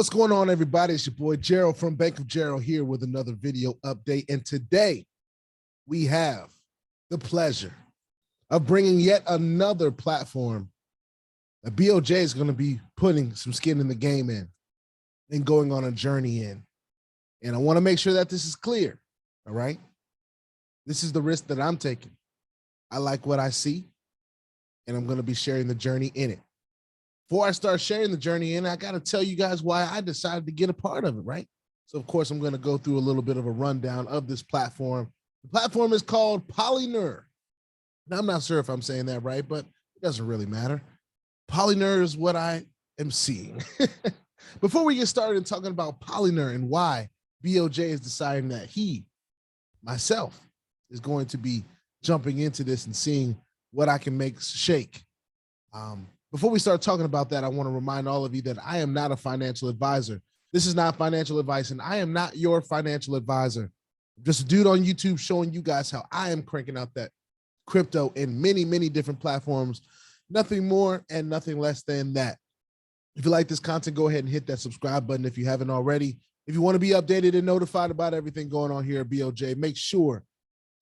What's going on, everybody? It's your boy Gerald from Bank of Gerald here with another video update. And today we have the pleasure of bringing yet another platform that BOJ is going to be putting some skin in the game in and going on a journey in. And I want to make sure that this is clear. All right. This is the risk that I'm taking. I like what I see, and I'm going to be sharing the journey in it. Before I start sharing the journey in, I got to tell you guys why I decided to get a part of it, right? So, of course, I'm going to go through a little bit of a rundown of this platform. The platform is called Polyneur. Now, I'm not sure if I'm saying that right, but it doesn't really matter. Polyneur is what I am seeing. Before we get started in talking about Polyneur and why BOJ is deciding that myself, is going to be jumping into this and seeing what I can make shake. Before we start talking about that, I want to remind all of you that I am not a financial advisor. This is not financial advice, and I am not your financial advisor. I'm just a dude on YouTube showing you guys how I am cranking out that crypto in many, many different platforms. Nothing more and nothing less than that. If you like this content, go ahead and hit that subscribe button if you haven't already. If you want to be updated and notified about everything going on here at BOJ, make sure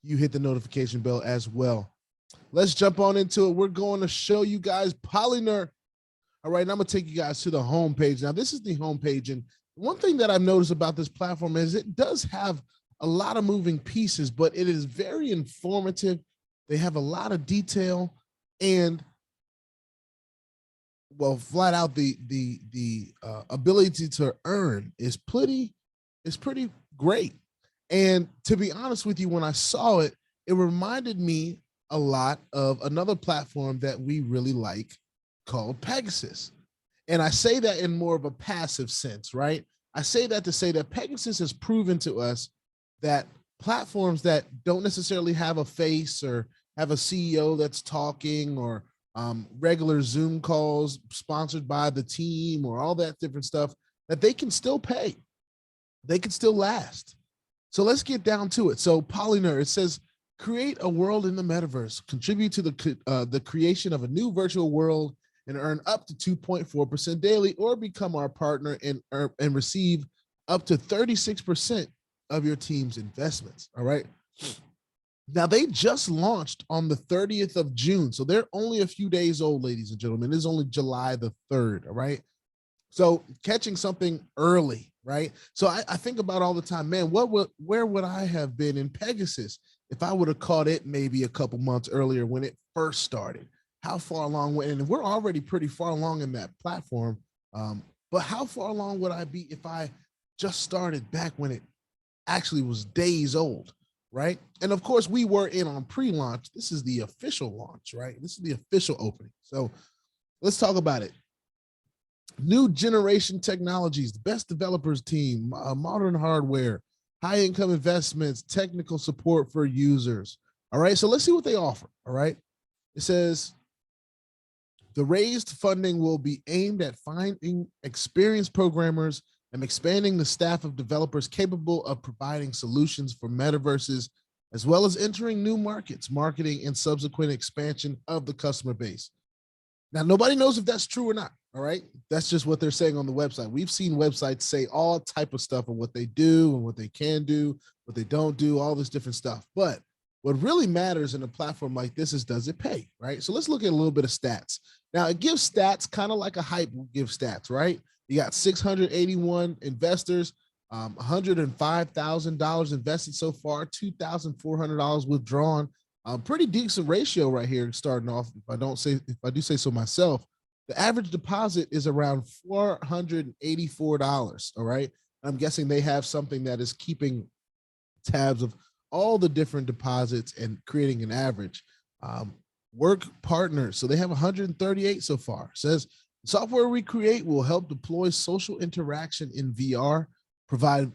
you hit the notification bell as well. Let's jump on into it. We're going to show you guys Polyneur. All right, and I'm going to take you guys to the home page. Now, this is the home page, and one thing that I've noticed about this platform is it does have a lot of moving pieces, but it is very informative. They have a lot of detail, and well, flat out, the ability to earn is pretty great. And to be honest with you, when I saw it, it reminded me a lot of another platform that we really like called Pegasus. And I say that in more of a passive sense, right? I say that to say that Pegasus has proven to us that platforms that don't necessarily have a face or have a CEO that's talking or regular Zoom calls sponsored by the team or all that different stuff, that they can still pay. They can still last. So let's get down to it. So Polyneur, it says, create a world in the metaverse, contribute to the creation of a new virtual world and earn up to 2.4% daily, or become our partner and receive up to 36% of your team's investments. All right. Now, they just launched on the 30th of June. So they're only a few days old, ladies and gentlemen. It is only July the 3rd. All right. So catching something early, right? So I think about all the time, man, where would I have been in Pegasus if I would have caught it maybe a couple months earlier when it first started? How far along went, and we're already pretty far along in that platform. But how far along would I be if I just started back when it actually was days old, right? And of course, we were in on pre-launch. This is the official launch, right? This is the official opening. So let's talk about it. New generation technologies, the best developers team, modern hardware, high income investments, technical support for users. All right, so let's see what they offer. All right, it says the raised funding will be aimed at finding experienced programmers and expanding the staff of developers capable of providing solutions for metaverses, as well as entering new markets, marketing, and subsequent expansion of the customer base. Now, nobody knows if that's true or not. All right. That's just what they're saying on the website. We've seen websites say all type of stuff of what they do and what they can do, what they don't do, all this different stuff. But what really matters in a platform like this is, does it pay? Right. So let's look at a little bit of stats. Now, it gives stats kind of like a hype will give stats, right? You got 681 investors, $105,000 invested so far, $2,400 withdrawn. Pretty decent ratio right here starting off. If I do say so myself, the average deposit is around $484. All right. I'm guessing they have something that is keeping tabs of all the different deposits and creating an average. Work partners. So they have 138 so far. It says software we create will help deploy social interaction in VR, provide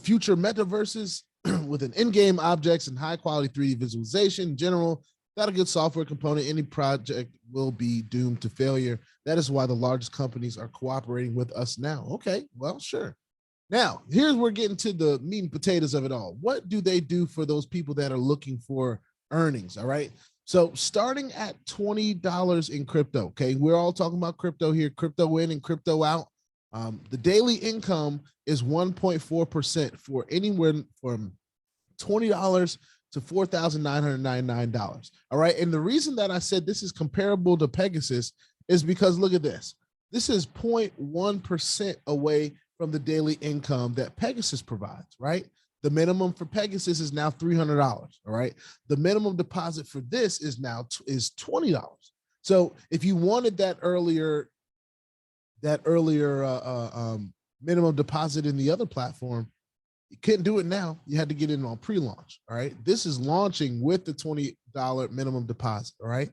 future metaverses with an in-game objects and high quality 3D visualization. In general, without a good software component, any project will be doomed to failure. That is why the largest companies are cooperating with us now. Okay, well, sure. Now, here's where we're getting to the meat and potatoes of it all. What do they do for those people that are looking for earnings? All right. So starting at $20 in crypto. Okay. We're all talking about crypto here, crypto in and crypto out. The daily income is 1.4% for anywhere from $20 to $4,999. All right. And the reason that I said this is comparable to Pegasus is because look at this. This is 0.1% away from the daily income that Pegasus provides, right? The minimum for Pegasus is now $300. All right. The minimum deposit for this is now is $20. So if you wanted that earlier minimum deposit in the other platform, you couldn't do it now. You had to get in on pre-launch. All right. This is launching with the $20 minimum deposit. All right.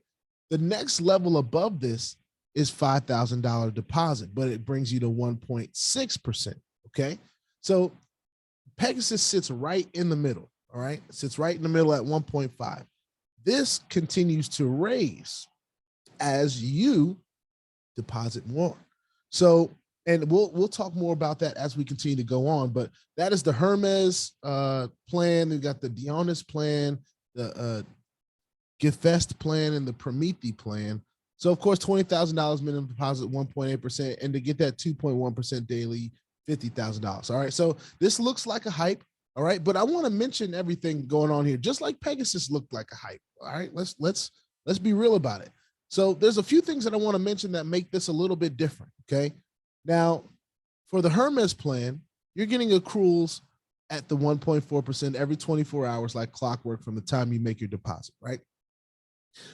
The next level above this is $5,000 deposit, but it brings you to 1.6%. Okay. So Pegasus sits right in the middle. All right. It sits right in the middle at 1.5. This continues to raise as you deposit more. So, and we'll talk more about that as we continue to go on, but that is the Hermes plan. We've got the Dionys plan, the GIFTOFLEGACYUSA plan, and the Prometheus plan. So of course, $20,000 minimum deposit, 1.8%, and to get that 2.1% daily, $50,000. All right, so this looks like a hype. All right, but I want to mention everything going on here, just like Pegasus looked like a hype. All right, let's be real about it. So there's a few things that I want to mention that make this a little bit different. Okay, now for the Hermes plan, you're getting accruals at the 1.4% every 24 hours, like clockwork, from the time you make your deposit. Right.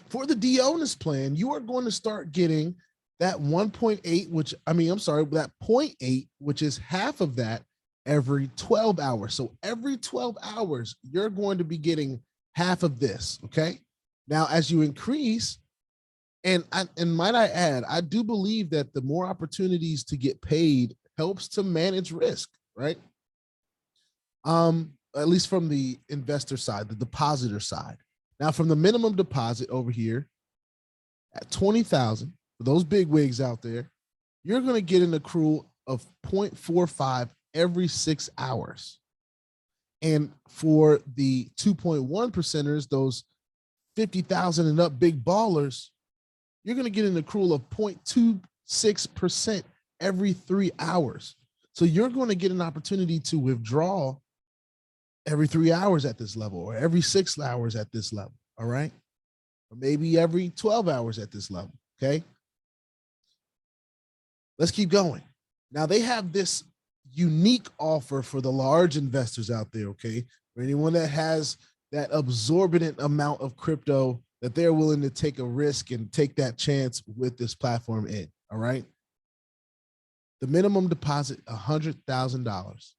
For the Dionys plan, you are going to start getting that 1.8, which that 0.8, which is half of that every 12 hours. So every 12 hours, you're going to be getting half of this. Okay. Now, as you increase, and might I add, I do believe that the more opportunities to get paid helps to manage risk, right? At least from the investor side, the depositor side. Now, from the minimum deposit over here at 20,000, for those big wigs out there, you're going to get an accrual of 0.45 every 6 hours. And for the 2.1 percenters, those 50,000 and up big ballers, you're going to get an accrual of 0.26% every 3 hours. So you're going to get an opportunity to withdraw every 3 hours at this level, or every 6 hours at this level. All right. Or maybe every 12 hours at this level. Okay. Let's keep going. Now they have this unique offer for the large investors out there. Okay. For anyone that has that absorbent amount of crypto that they're willing to take a risk and take that chance with this platform in. All right. The minimum deposit, $100,000.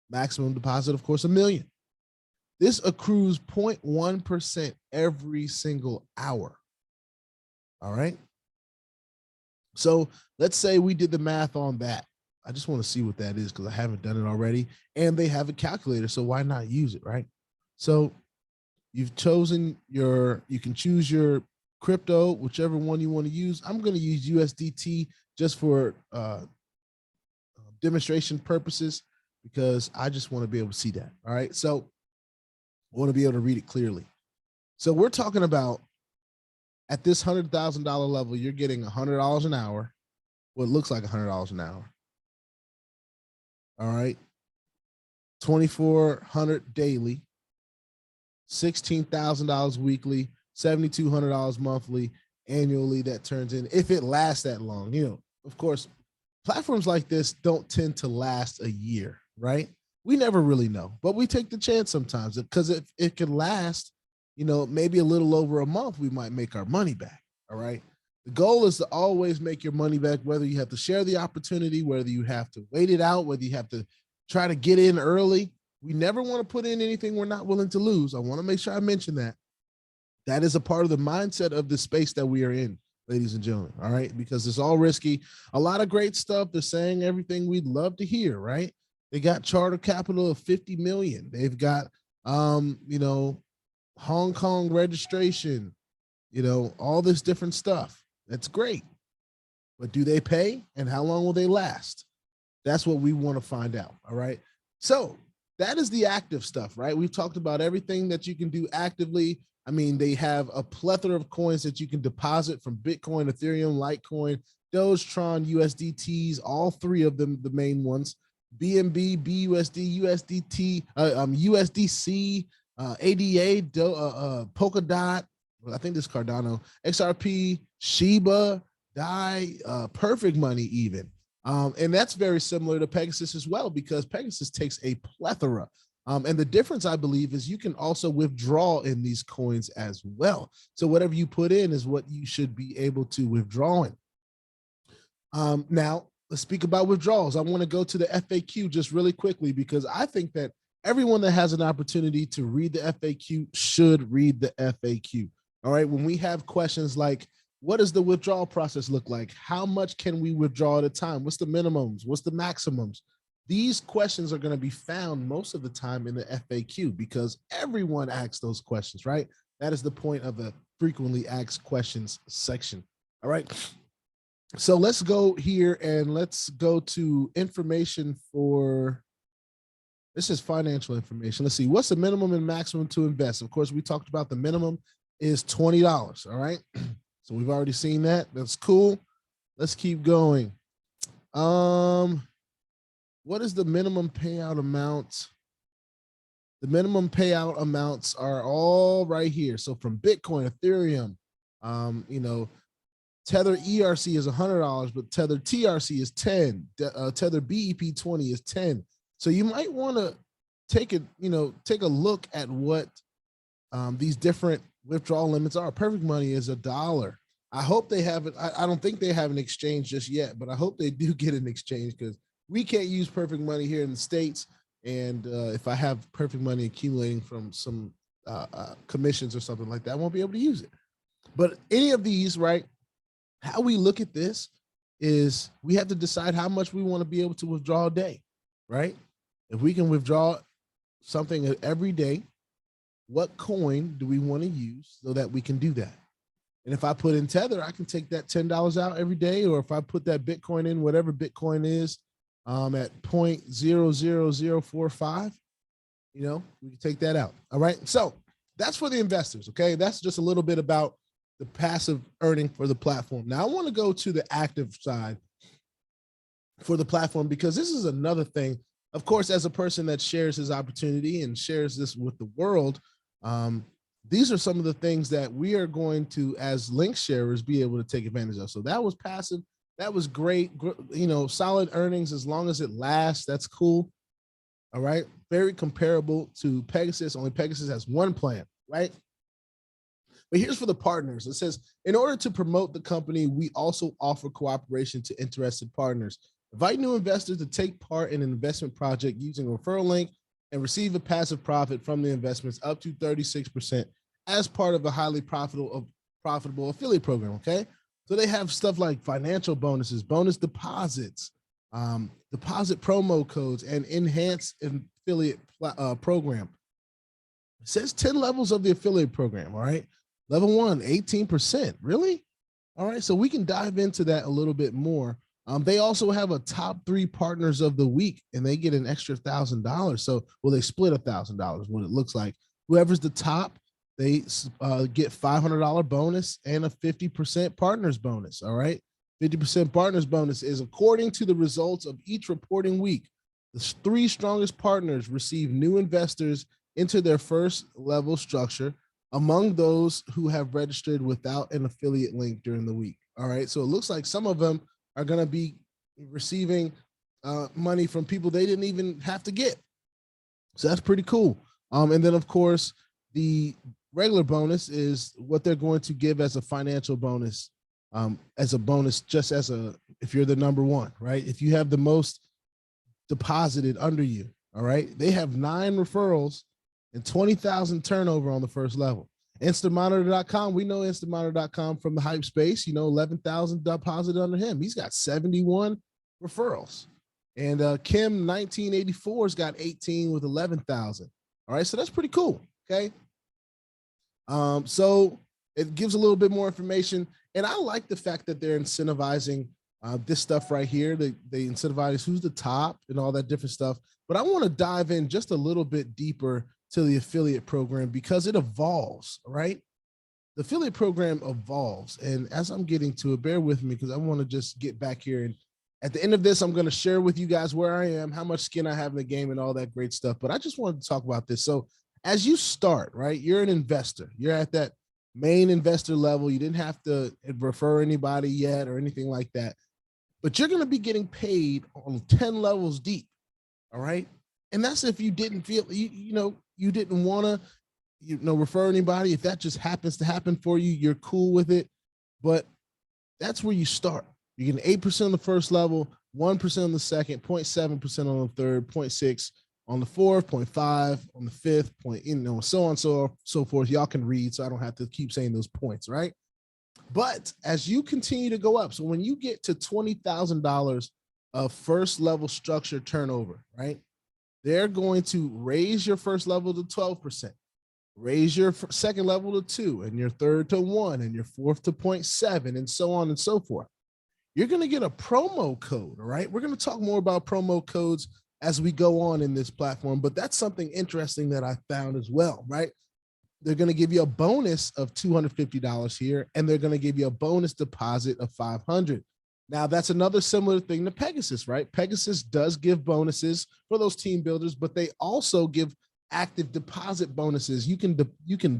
Maximum deposit, of course, $1 million. This accrues 0.1% every single hour. All right. So let's say we did the math on that. I just want to see what that is because I haven't done it already. And they have a calculator, so why not use it, right? So you've chosen you can choose your crypto, whichever one you want to use. I'm going to use USDT just for demonstration purposes because I just want to be able to see that. All right. So I want to be able to read it clearly. So we're talking about at this $100,000 level, you're getting $100 an hour. Well, it looks like $100 an hour. All right. 2,400 daily, $16,000 weekly, $7,200 monthly, annually. That turns in, if it lasts that long, of course, platforms like this don't tend to last a year, right? We never really know, but we take the chance sometimes because if it could last, maybe a little over a month, we might make our money back. All right. The goal is to always make your money back, whether you have to share the opportunity, whether you have to wait it out, whether you have to try to get in early. We never want to put in anything we're not willing to lose. I want to make sure I mention that. That is a part of the mindset of the space that we are in, ladies and gentlemen. All right. Because it's all risky. A lot of great stuff. They're saying everything we'd love to hear, right? They got charter capital of 50 million. They've got, Hong Kong registration, all this different stuff. That's great. But do they pay and how long will they last? That's what we want to find out. All right. So that is the active stuff, right? We've talked about everything that you can do actively. I mean, they have a plethora of coins that you can deposit from Bitcoin, Ethereum, Litecoin, Dogetron, USDTs, all three of them, the main ones, BNB, BUSD, USDT, USDC, ADA, Polkadot, I think this is Cardano, XRP, Shiba, DAI, Perfect Money even. And that's very similar to Pegasus as well, because Pegasus takes a plethora. And the difference, I believe, is you can also withdraw in these coins as well. So whatever you put in is what you should be able to withdraw in. Now, let's speak about withdrawals. I want to go to the FAQ just really quickly, because I think that everyone that has an opportunity to read the FAQ should read the FAQ. All right. When we have questions like, what does the withdrawal process look like? How much can we withdraw at a time? What's the minimums? What's the maximums? These questions are going to be found most of the time in the FAQ, because everyone asks those questions, right? That is the point of the frequently asked questions section. All right. So let's go here and let's go to information for, this is financial information. Let's see, what's the minimum and maximum to invest? Of course, we talked about the minimum is $20, all right? So we've already seen that. That's cool. Let's keep going. What is the minimum payout amount? The minimum payout amounts are all right here. So from Bitcoin, Ethereum, Tether ERC is $100, but Tether TRC is 10. Tether BEP20 is 10. So you might want to take a look at what these different withdrawal limits are. Perfect Money is $1. I hope they have it. I don't think they have an exchange just yet, but I hope they do get an exchange, because we can't use Perfect Money here in the States. And if I have Perfect Money accumulating from some commissions or something like that, I won't be able to use it. But any of these, right? How we look at this is we have to decide how much we want to be able to withdraw a day, right? If we can withdraw something every day, what coin do we want to use so that we can do that? And if I put in Tether, I can take that $10 out every day. Or if I put that Bitcoin in, whatever Bitcoin is, at 0.00045, we can take that out. All right. So that's for the investors. Okay. That's just a little bit about the passive earning for the platform. Now I want to go to the active side for the platform, because this is another thing. Of course, as a person that shares his opportunity and shares this with the world, these are some of the things that we are going to, as link sharers, be able to take advantage of. So that was passive. That was great. Solid earnings as long as it lasts. That's cool. All right. Very comparable to Pegasus. Only Pegasus has one plan, right? But here's for the partners. It says, in order to promote the company, we also offer cooperation to interested partners. Invite new investors to take part in an investment project using a referral link and receive a passive profit from the investments up to 36% as part of a highly profitable affiliate program, okay? So they have stuff like financial bonuses, bonus deposits, deposit promo codes, and enhanced affiliate program. It says 10 levels of the affiliate program, all right? Level 1, 18%. Really? All right. So we can dive into that a little bit more. They also have a top 3 partners of the week, and they get an extra $1,000. So, they split $1,000. What it looks like, whoever's the top, they get $500 bonus and a 50% partners bonus. All right. 50% partners bonus is according to the results of each reporting week. The 3 strongest partners receive new investors into their first level structure among those who have registered without an affiliate link during the week. All right. So it looks like some of them are going to be receiving money from people they didn't even have to get. So that's pretty cool. And then, of course, the regular bonus is what they're going to give as a financial bonus, just as if you're the number 1, right? If you have the most deposited under you, all right? They have 9 referrals and 20,000 turnover on the first level. Instamonitor.com, we know Instamonitor.com from the hype space, 11,000 deposited under him. He's got 71 referrals. And Kim 1984's got 18 with 11,000. All right, so that's pretty cool, okay? So it gives a little bit more information. And I like the fact that they're incentivizing this stuff right here. They incentivize who's the top and all that different stuff. But I want to dive in just a little bit deeper to the affiliate program, because it evolves, right? the affiliate program evolves. And as I'm getting to it, bear with me because I want to just get back here. And at the end of this, I'm going to share with you guys where I am, how much skin I have in the game, and all that great stuff. But I just wanted to talk about this. So as you start, right, you're an investor. You're at that main investor level. You didn't have to refer anybody yet or anything like that. But you're going to be getting paid on 10 levels deep. All right. And that's if you didn't feel, you didn't want to, refer anybody. If that just happens to happen for you, you're cool with it. But that's where you start. You're getting 8% on the first level, 1% on the second, 0.7% on the third, 0.6 on the fourth, 0.5 on the fifth, so on, so forth. Y'all can read, so I don't have to keep saying those points, right? But as you continue to go up, so when you get to $20,000 of first level structure turnover, right? They're going to raise your first level to 12%, raise your second level to 2, and your third to 1, and your fourth to 0.7, and so on and so forth. You're going to get a promo code, all right? We're going to talk more about promo codes as we go on in this platform, but that's something interesting that I found as well, right? They're going to give you a bonus of $250 here, and they're going to give you a bonus deposit of $500. Now, that's another similar thing to Pegasus, right? Pegasus does give bonuses for those team builders, but they also give active deposit bonuses. You can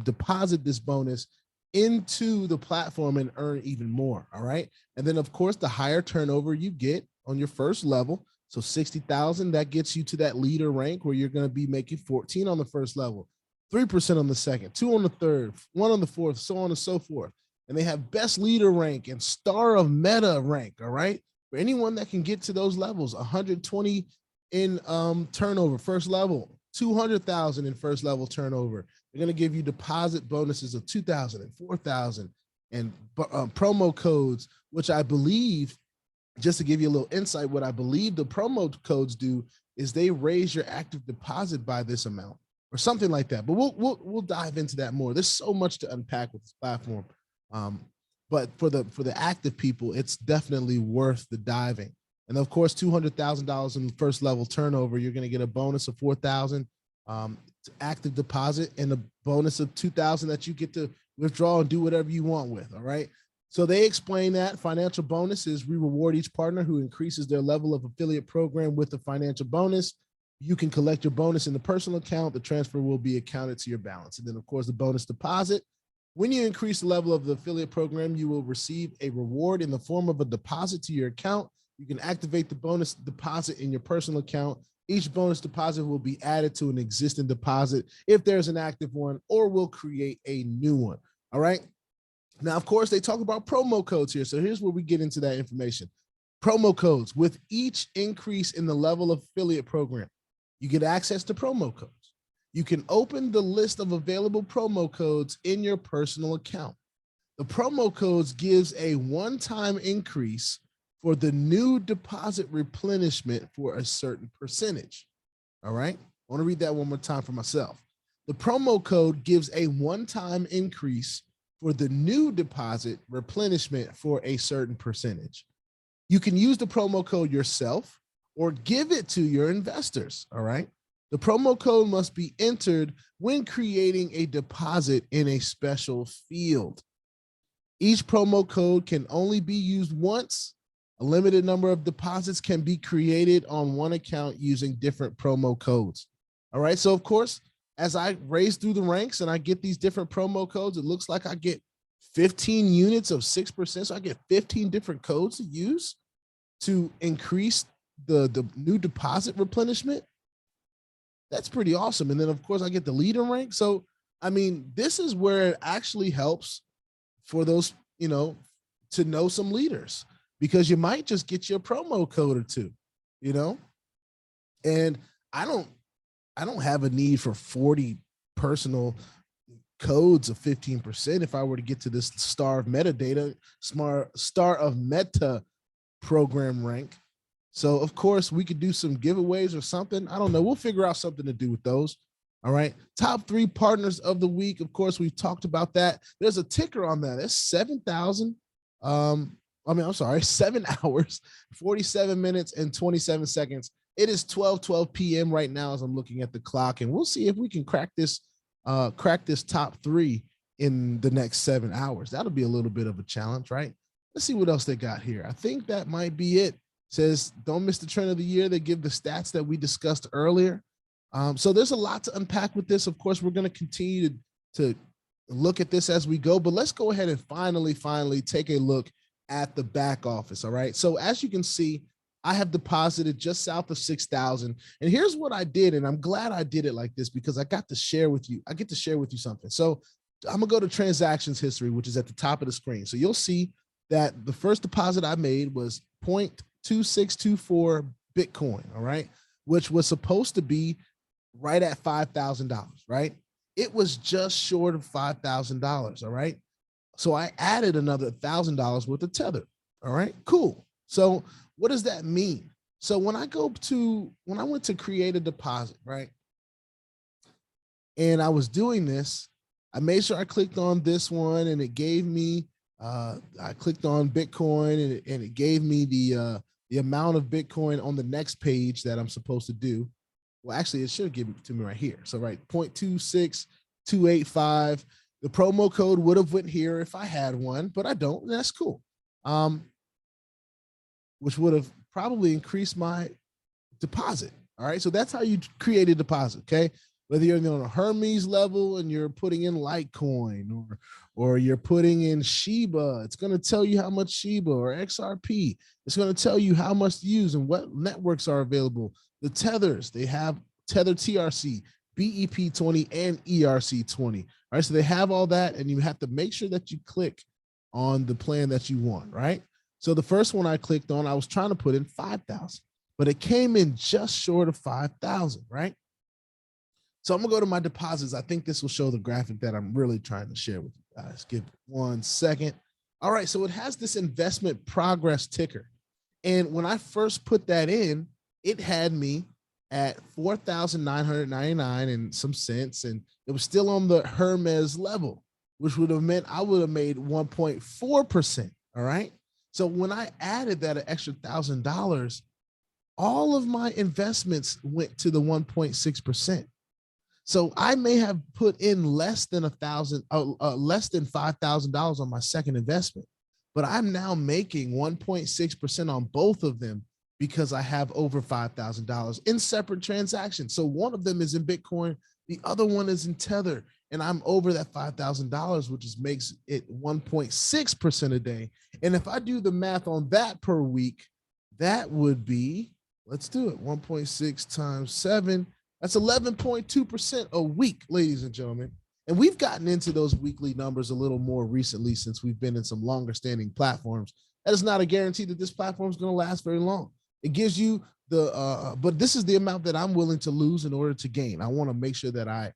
deposit this bonus into the platform and earn even more, all right? And then, of course, the higher turnover you get on your first level, so 60,000, that gets you to that leader rank where you're going to be making 14 on the first level, 3% on the second, 2 on the third, 1 on the fourth, so on and so forth. And they have best leader rank and star of meta rank, all right? For anyone that can get to those levels, 120 in turnover, first level, 200,000 in first level turnover. They're going to give you deposit bonuses of 2,000 and 4,000 and promo codes, which I believe, just to give you a little insight, what I believe the promo codes do is they raise your active deposit by this amount or something like that. But we'll dive into that more. There's so much to unpack with this platform. But for the active people, it's definitely worth the diving. And of course, $200,000 in first level turnover, you're going to get a bonus of 4,000 active deposit and a bonus of 2,000 that you get to withdraw and do whatever you want with. All right. So they explain that financial bonuses, we reward each partner who increases their level of affiliate program with a financial bonus. You can collect your bonus in the personal account. The transfer will be accounted to your balance. And then, of course, the bonus deposit. When you increase the level of the affiliate program, you will receive a reward in the form of a deposit to your account. You can activate the bonus deposit in your personal account. Each bonus deposit will be added to an existing deposit if there's an active one, or will create a new one. All right. Now, of course, they talk about promo codes here. So here's where we get into that information. Promo codes. With each increase in the level of affiliate program, you get access to promo codes. You can open the list of available promo codes in your personal account. The promo codes gives a one-time increase for the new deposit replenishment for a certain percentage. All right. I want to read that one more time for myself. The promo code gives a one-time increase for the new deposit replenishment for a certain percentage. You can use the promo code yourself or give it to your investors. All right. The promo code must be entered when creating a deposit in a special field. Each promo code can only be used once. A limited number of deposits can be created on one account using different promo codes. All right. So, of course, as I raise through the ranks and I get these different promo codes, it looks like I get 15 units of 6%. So I get 15 different codes to use to increase the new deposit replenishment. That's pretty awesome. And then, of course, I get the leader rank. So, I mean, this is where it actually helps for those, to know some leaders, because you might just get your promo code or two, and I don't have a need for 40 personal codes of 15% if I were to get to this star of metadata, star of meta program rank. So, of course, we could do some giveaways or something. I don't know. We'll figure out something to do with those. All right. Top 3 partners of the week. Of course, we've talked about that. There's a ticker on that. It's 7,000. 7 hours, 47 minutes, and 27 seconds. It is 12 p.m. right now as I'm looking at the clock, and we'll see if we can crack this top 3 in the next 7 hours. That'll be a little bit of a challenge, right? Let's see what else they got here. I think that might be it. Says, don't miss the trend of the year. They give the stats that we discussed earlier. So there's a lot to unpack with this. Of course, we're going to continue to look at this as we go, but let's go ahead and finally take a look at the back office. All right. So as you can see, I have deposited just south of 6,000. And here's what I did. And I'm glad I did it like this because I got to share with you. I get to share with you something. So I'm gonna go to transactions history, which is at the top of the screen. So you'll see that the first deposit I made was 0.2624 Bitcoin. All right. Which was supposed to be right at $5,000, right? It was just short of $5,000. All right. So I added another $1,000 worth of tether. All right, cool. So what does that mean? So when I went to create a deposit, right? And I was doing this, I made sure I clicked on this one and it gave me, I clicked on Bitcoin and it gave me the amount of Bitcoin on the next page that I'm supposed to do. Well, actually it should give it to me right here. So right, 0.26285. The promo code would have went here if I had one, but I don't. That's cool. Which would have probably increased my deposit. All right. So that's how you create a deposit. Okay. Whether you're on a Hermes level and you're putting in Litecoin or you're putting in Shiba, it's going to tell you how much Shiba or XRP. It's going to tell you how much to use and what networks are available. The tethers, they have Tether TRC, BEP20 and ERC20. All right, so they have all that, and you have to make sure that you click on the plan that you want, right? So the first one I clicked on, I was trying to put in 5,000, but it came in just short of 5,000, right? So I'm gonna go to my deposits. I think this will show the graphic that I'm really trying to share with you guys. Give 1 second. All right, so it has this investment progress ticker. And when I first put that in, it had me at 4,999 and some cents, and it was still on the Hermes level, which would have meant I would have made 1.4%. All right. So when I added that an extra $1,000, all of my investments went to the 1.6%. So I may have put in less than $5,000 on my second investment, but I'm now making 1.6% on both of them because I have over $5,000 in separate transactions. So one of them is in Bitcoin, the other one is in Tether, and I'm over that $5,000, which makes it 1.6% a day. And if I do the math on that per week, that would be, let's do it, 1.6 times 7. That's 11.2% a week, ladies and gentlemen. And we've gotten into those weekly numbers a little more recently since we've been in some longer standing platforms. That is not a guarantee that this platform is going to last very long. It gives you but this is the amount that I'm willing to lose in order to gain. I want to make sure that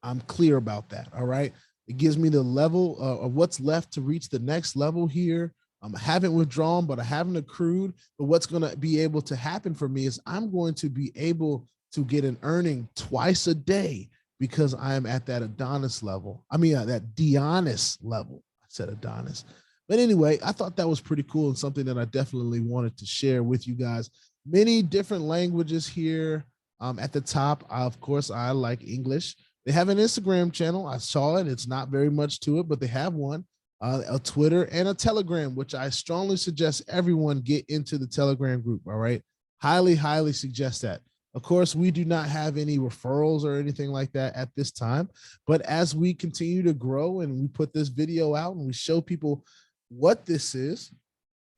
I'm clear about that. All right. It gives me the level of what's left to reach the next level here. I haven't withdrawn, but I haven't accrued. But what's going to be able to happen for me is I'm going to be able to get an earning twice a day because I am at that Adonis level. I mean, that Dionys level. I said Adonis. But anyway, I thought that was pretty cool and something that I definitely wanted to share with you guys. Many different languages here at the top. Of course, I like English. They have an Instagram channel. I saw it. It's not very much to it, but they have one, a Twitter and a Telegram, which I strongly suggest everyone get into the Telegram group. All right. Highly, highly suggest that. Of course, we do not have any referrals or anything like that at this time. But as we continue to grow and we put this video out and we show people what this is,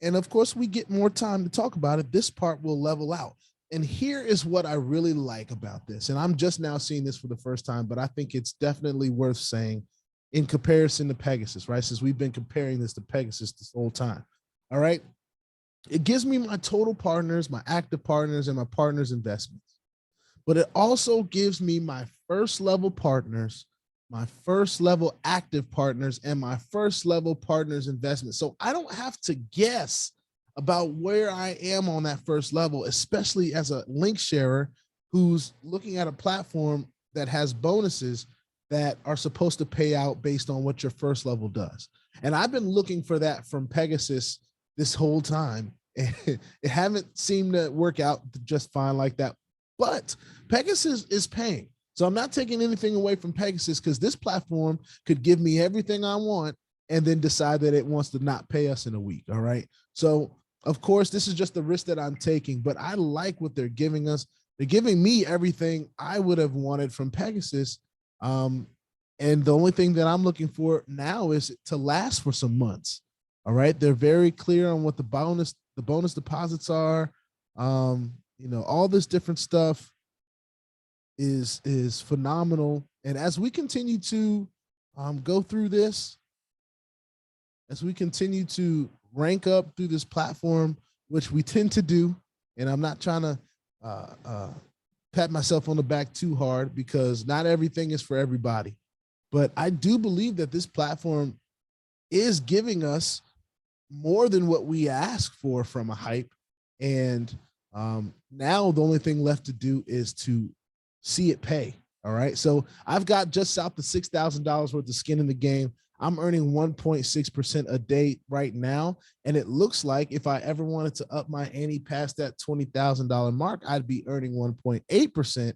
and of course, we get more time to talk about it, this part will level out. And here is what I really like about this. And I'm just now seeing this for the first time, but I think it's definitely worth saying in comparison to Pegasus, right? Since we've been comparing this to Pegasus this whole time. All right. It gives me my total partners, my active partners, and my partners' investments. But it also gives me my first level partners, my first level active partners, and my first level partners investments. So I don't have to guess about where I am on that first level, especially as a link sharer who's looking at a platform that has bonuses that are supposed to pay out based on what your first level does. And I've been looking for that from Pegasus this whole time. It haven't seemed to work out just fine like that. But Pegasus is paying. So I'm not taking anything away from Pegasus, because this platform could give me everything I want and then decide that it wants to not pay us in a week. All right. So of course, this is just the risk that I'm taking, but I like what they're giving us. They're giving me everything I would have wanted from Pegasus. And the only thing that I'm looking for now is to last for some months. All right. They're very clear on what the bonus deposits are. All this different stuff is phenomenal. And as we continue to go through this, as we continue to rank up through this platform, which we tend to do, and I'm not trying to pat myself on the back too hard, because not everything is for everybody. But I do believe that this platform is giving us more than what we ask for from a hype. And now the only thing left to do is to see it pay. All right. So I've got just south of $6,000 worth of skin in the game. I'm earning 1.6% a day right now. And it looks like if I ever wanted to up my ante past that $20,000 mark, I'd be earning 1.8%,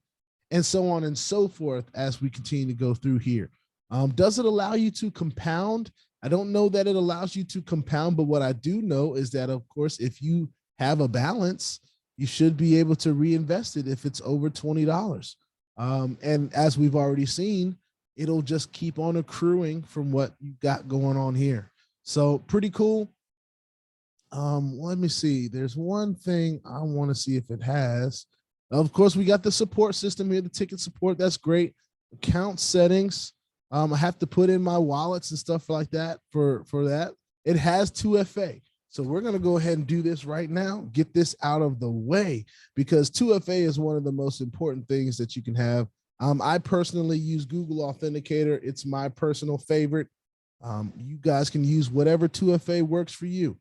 and so on and so forth as we continue to go through here. Does it allow you to compound? I don't know that it allows you to compound, but what I do know is that, of course, if you have a balance, you should be able to reinvest it if it's over $20. And as we've already seen, it'll just keep on accruing from what you got going on here. So pretty cool. Let me see. There's one thing I want to see if it has. Of course, we got the support system here, the ticket support. That's great. Account settings. I have to put in my wallets and stuff like that for that. It has 2FA. So we're going to go ahead and do this right now, get this out of the way, because 2FA is one of the most important things that you can have. I personally use Google Authenticator. It's my personal favorite. You guys can use whatever 2FA works for you.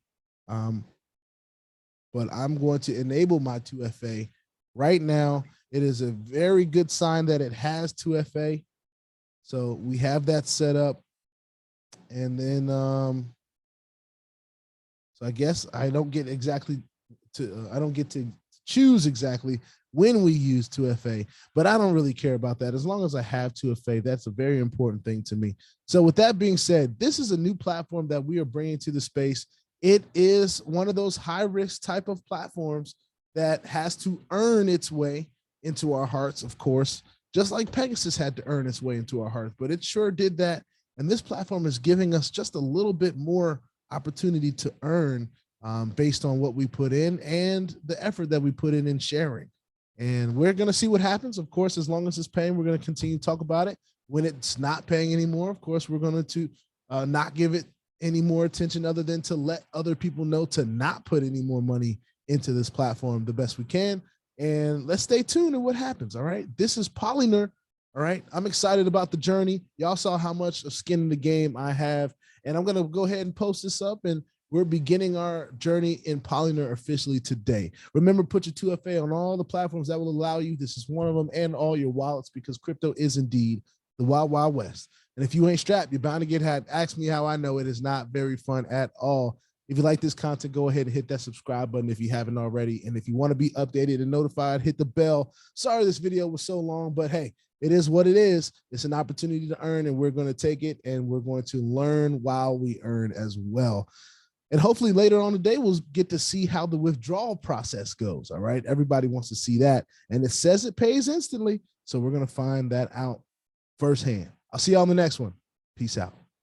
But I'm going to enable my 2FA right now. It is a very good sign that it has 2FA. So we have that set up. And then, so I guess I don't get to choose exactly when we use 2FA, but I don't really care about that. As long as I have 2FA, that's a very important thing to me. So with that being said, this is a new platform that we are bringing to the space. It is one of those high risk type of platforms that has to earn its way into our hearts, of course, just like Pegasus had to earn its way into our hearts, but it sure did that. And this platform is giving us just a little bit more opportunity to earn based on what we put in and the effort that we put in sharing. And we're going to see what happens. Of course, as long as it's paying, we're going to continue to talk about it. When it's not paying anymore, of course, we're going to not give it any more attention other than to let other people know to not put any more money into this platform the best we can. And let's stay tuned to what happens. All right. This is Polyneur. All right. I'm excited about the journey. Y'all saw how much of skin in the game I have. And I'm going to go ahead and post this up, and we're beginning our journey in Polyneur officially today. Remember, put your 2FA on all the platforms that will allow you. This is one of them, and all your wallets, because crypto is indeed the wild, wild west. And if you ain't strapped, you're bound to get hacked. Ask me how I know. It is not very fun at all. If you like this content, go ahead and hit that subscribe button if you haven't already. And if you want to be updated and notified, hit the bell. Sorry this video was so long, but hey, it is what it is. It's an opportunity to earn, and we're going to take it, and we're going to learn while we earn as well. And hopefully later on today, we'll get to see how the withdrawal process goes. All right. Everybody wants to see that. And it says it pays instantly. So we're going to find that out firsthand. I'll see you on the next one. Peace out.